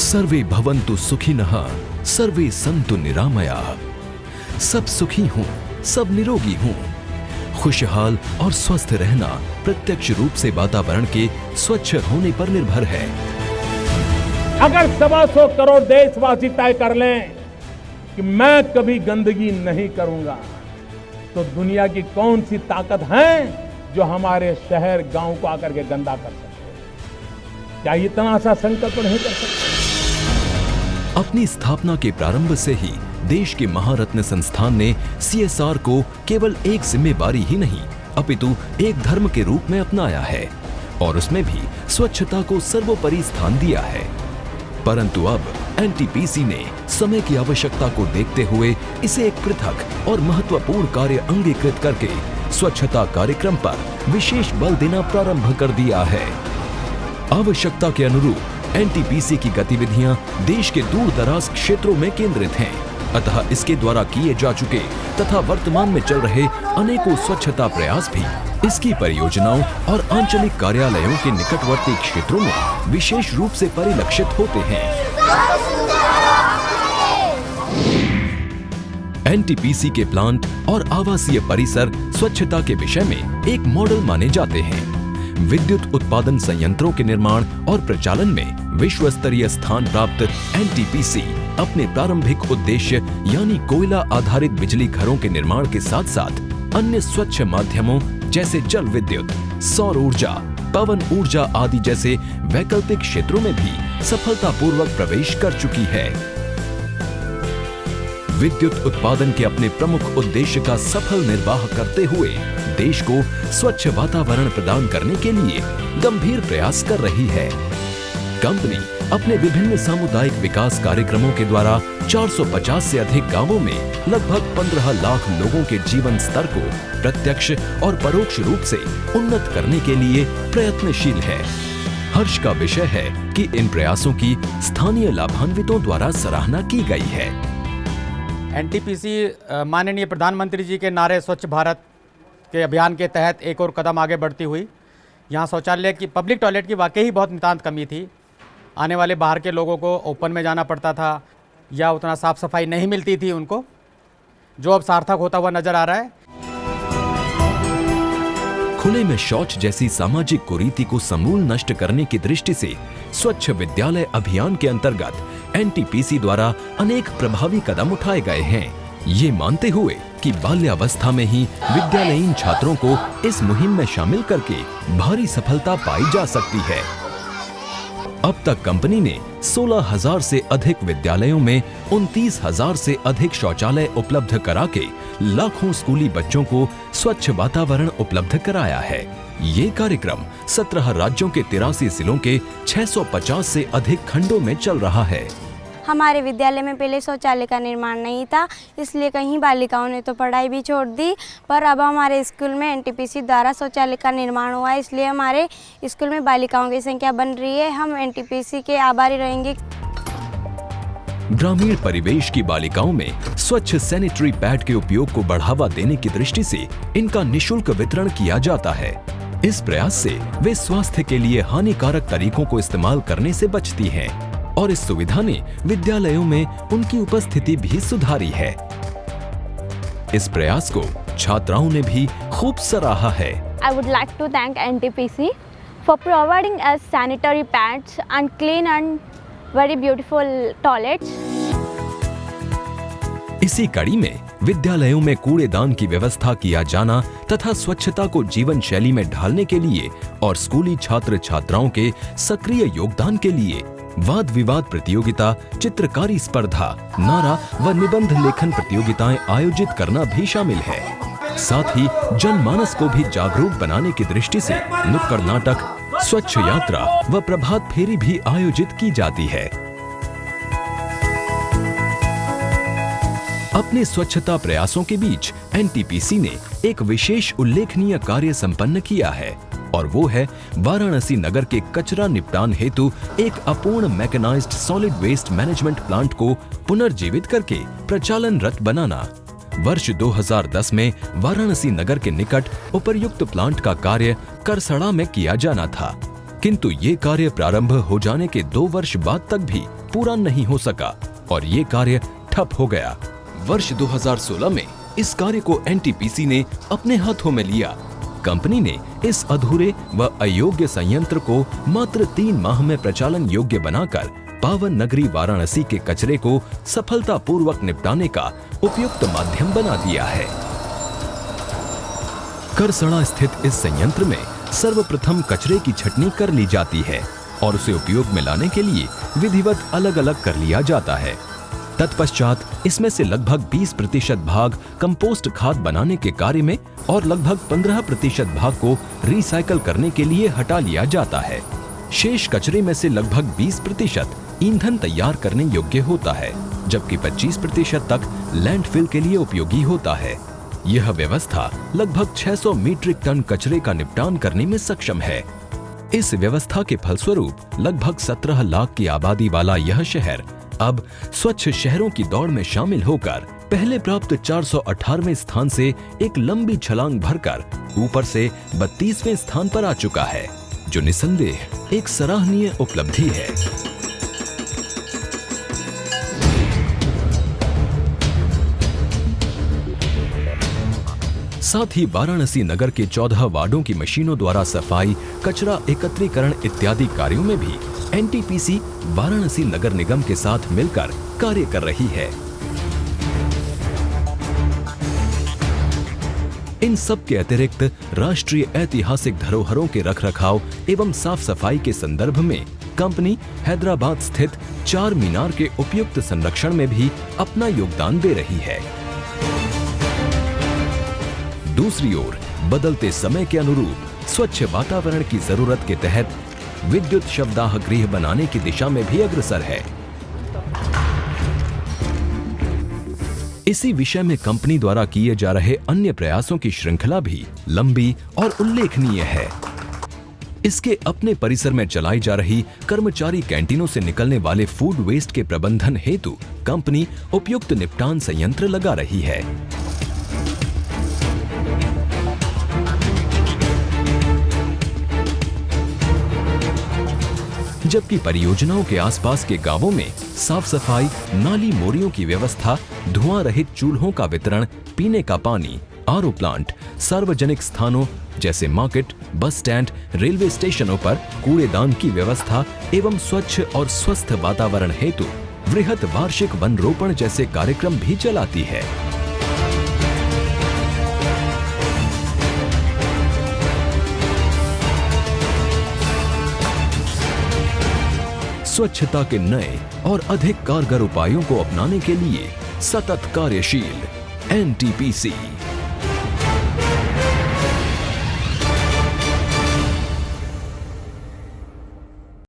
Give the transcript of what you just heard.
सर्वे भवन्तु सुखिनः, सर्वे सन्तु निरामयाः। सब सुखी हों, सब निरोगी हों। खुशहाल और स्वस्थ रहना प्रत्यक्ष रूप से वातावरण के स्वच्छ होने पर निर्भर है। अगर 125 करोड़ देशवासी तय कर लें कि मैं कभी गंदगी नहीं करूंगा, तो दुनिया की कौन सी ताकत है जो हमारे शहर गांव को आकर के गंदा कर सकते हैं? क्या इतना सा संकल्प नहीं कर सकते? अपनी स्थापना के प्रारंभ से ही देश के महारत्न संस्थान ने CSR को केवल एक जिम्मेवारी ही नहीं अपितु एक धर्म के रूप में अपनाया है और उसमें भी स्वच्छता को सर्वोपरि स्थान दिया है। परंतु अब NTPC ने समय की आवश्यकता को देखते हुए इसे एक पृथक और महत्वपूर्ण कार्य अंगीकृत करके स्वच्छता कार्यक्रम पर विशेष बल देना प्रारंभ कर दिया है। आवश्यकता के अनुरूप NTPC की गतिविधियां देश के दूर दराज क्षेत्रों में केंद्रित हैं, अतः इसके द्वारा किए जा चुके तथा वर्तमान में चल रहे अनेकों स्वच्छता प्रयास भी इसकी परियोजनाओं और आंचलिक कार्यालयों के निकटवर्ती क्षेत्रों में विशेष रूप से परिलक्षित होते हैं। NTPC के प्लांट और आवासीय परिसर स्वच्छता के विषय में एक मॉडल माने जाते हैं। विद्युत उत्पादन संयंत्रों के निर्माण और प्रचालन में विश्व स्तरीय स्थान प्राप्त NTPC अपने प्रारंभिक उद्देश्य यानी कोयला आधारित बिजली घरों के निर्माण के साथ साथ अन्य स्वच्छ माध्यमों जैसे जल विद्युत, सौर ऊर्जा, पवन ऊर्जा आदि जैसे वैकल्पिक क्षेत्रों में भी सफलतापूर्वक प्रवेश कर चुकी है। विद्युत उत्पादन के अपने प्रमुख उद्देश्य का सफल निर्वाह करते हुए देश को स्वच्छ वातावरण प्रदान करने के लिए गंभीर प्रयास कर रही है। कंपनी अपने विभिन्न सामुदायिक विकास कार्यक्रमों के द्वारा 450 से अधिक गांवों में लगभग 15 लाख लोगों के जीवन स्तर को प्रत्यक्ष और परोक्ष रूप से उन्नत करने के लिए प्रयत्नशील है। हर्ष का विषय है कि इन प्रयासों की स्थानीय लाभान्वितों द्वारा सराहना की गई है। NTPC माननीय प्रधानमंत्री जी के नारे स्वच्छ भारत के अभियान के तहत एक और कदम आगे बढ़ती हुई यहाँ शौचालय की पब्लिक टॉयलेट की वाकई ही बहुत नितांत कमी थी। आने वाले बाहर के लोगों को ओपन में जाना पड़ता था या उतना साफ सफाई नहीं मिलती थी उनको, जो अब सार्थक होता हुआ नजर आ रहा है। खुले में शौच जैसी सामाजिक कुरीति को समूल नष्ट करने की दृष्टि से स्वच्छ विद्यालय अभियान के अंतर्गत NTPC द्वारा अनेक प्रभावी कदम उठाए गए हैं। ये मानते हुए कि बाल्यावस्था में ही विद्यालयीन छात्रों को इस मुहिम में शामिल करके भारी सफलता पाई जा सकती है। अब तक कंपनी ने 16,000 से अधिक विद्यालयों में 29,000 से अधिक शौचालय उपलब्ध करा के लाखों स्कूली बच्चों को स्वच्छ वातावरण उपलब्ध कराया है। ये कार्यक्रम 17 राज्यों के 83 जिलों के 650 से अधिक खंडों में चल रहा है। हमारे विद्यालय में पहले शौचालय का निर्माण नहीं था, इसलिए कहीं बालिकाओं ने तो पढ़ाई भी छोड़ दी, पर अब हमारे स्कूल में NTPC द्वारा शौचालय का निर्माण हुआ है, इसलिए हमारे स्कूल में बालिकाओं की संख्या बन रही है। हम NTPC के आभारी रहेंगे। ग्रामीण परिवेश की बालिकाओं में स्वच्छ सैनिटरी पैड के उपयोग को बढ़ावा देने की दृष्टि से इनका निःशुल्क वितरण किया जाता है। इस प्रयास से वे स्वास्थ्य के लिए हानिकारक तरीकों को इस्तेमाल करने से बचती हैं और इस सुविधा ने विद्यालयों में उनकी उपस्थिति भी सुधारी है। इस प्रयास को छात्राओं ने भी खूब सराहा है। I would like to thank NTPC for providing us sanitary pads and clean and very beautiful toilets. इसी कड़ी में विद्यालयों में कूड़ेदान की व्यवस्था किया जाना तथा स्वच्छता को जीवन शैली में ढालने के लिए और स्कूली छात्र छात्राओं के सक्रिय योगदान के लिए वाद विवाद प्रतियोगिता, चित्रकारी स्पर्धा, नारा व निबंध लेखन प्रतियोगिताएं आयोजित करना भी शामिल है। साथ ही जनमानस को भी जागरूक बनाने की दृष्टि से नुक्कड़ नाटक, स्वच्छ यात्रा व प्रभात फेरी भी आयोजित की जाती है। अपने स्वच्छता प्रयासों के बीच NTPC ने एक विशेष उल्लेखनीय कार्य संपन्न किया है और वो है वाराणसी नगर के कचरा निपटान हेतु एक अपूर्ण mechanised solid waste management plant को पुनर्जीवित करके प्रचालनरत बनाना। वर्ष 2010 में वाराणसी नगर के निकट उपर्युक्त प्लांट का कार्य करसड़ा में किया जाना था, किंतु ये कार्य प्रारंभ हो जाने के 2 वर्ष बाद तक भी पूरा नहीं हो सका और ये कार्य ठप हो गया। वर्ष 2016 में इस कार्य को एनटीपीसी ने अपने हाथों में लिया। कंपनी ने इस अधूरे व अयोग्य संयंत्र को मात्र 3 माह में प्रचालन योग्य बनाकर पावन नगरी वाराणसी के कचरे को सफलतापूर्वक निपटाने का उपयुक्त माध्यम बना दिया है। करसड़ा स्थित इस संयंत्र में सर्वप्रथम कचरे की छटनी कर ली जाती है और उसे उपयोग में लाने के लिए विधिवत अलग अलग कर लिया जाता है। तत्पश्चात इसमें से लगभग 20% भाग कंपोस्ट खाद बनाने के कार्य में और लगभग 15% भाग को रिसाइकल करने के लिए हटा लिया जाता है। शेष कचरे में से लगभग 20% ईंधन तैयार करने योग्य होता है, जबकि 25% तक लैंडफिल के लिए उपयोगी होता है। यह व्यवस्था लगभग 600 मीट्रिक टन कचरे का निपटान करने में सक्षम है। इस व्यवस्था के फलस्वरूप लगभग 17 लाख की आबादी वाला यह शहर अब स्वच्छ शहरों की दौड़ में शामिल होकर पहले प्राप्त 418वें स्थान से एक लंबी छलांग भरकर ऊपर से 32वें स्थान पर आ चुका है, जो निसंदेह एक सराहनीय उपलब्धि है। साथ ही वाराणसी नगर के 14 वार्डों की मशीनों द्वारा सफाई, कचरा एकत्रीकरण इत्यादि कार्यों में भी एनटीपीसी वाराणसी नगर निगम के साथ मिलकर कार्य कर रही है। इन सब के अतिरिक्त राष्ट्रीय ऐतिहासिक धरोहरों के रखरखाव एवं साफ सफाई के संदर्भ में कंपनी हैदराबाद स्थित 4 मीनार के उपयुक्त संरक्षण में भी अपना योगदान दे रही है। दूसरी ओर बदलते समय के अनुरूप स्वच्छ वातावरण की जरूरत के तहत विद्युत शवदाह गृह बनाने की दिशा में भी अग्रसर है। इसी विषय में कंपनी द्वारा किए जा रहे अन्य प्रयासों की श्रृंखला भी लंबी और उल्लेखनीय है। इसके अपने परिसर में चलाई जा रही कर्मचारी कैंटीनों से निकलने वाले फूड वेस्ट के प्रबंधन हेतु कंपनी उपयुक्त निपटान संयंत्र लगा रही है। जबकि परियोजनाओं के आसपास के गांवों में साफ सफाई, नाली मोरियों की व्यवस्था, धुआं रहित चूल्हों का वितरण, पीने का पानी, आरओ प्लांट, सार्वजनिक स्थानों जैसे मार्केट, बस स्टैंड, रेलवे स्टेशनों पर कूड़ेदान की व्यवस्था एवं स्वच्छ और स्वस्थ वातावरण हेतु वृहत वार्षिक वन रोपण जैसे कार्यक्रम भी चलाती है। स्वच्छता के नए और अधिक कारगर उपायों को अपनाने के लिए सतत कार्यशील एनटीपीसी।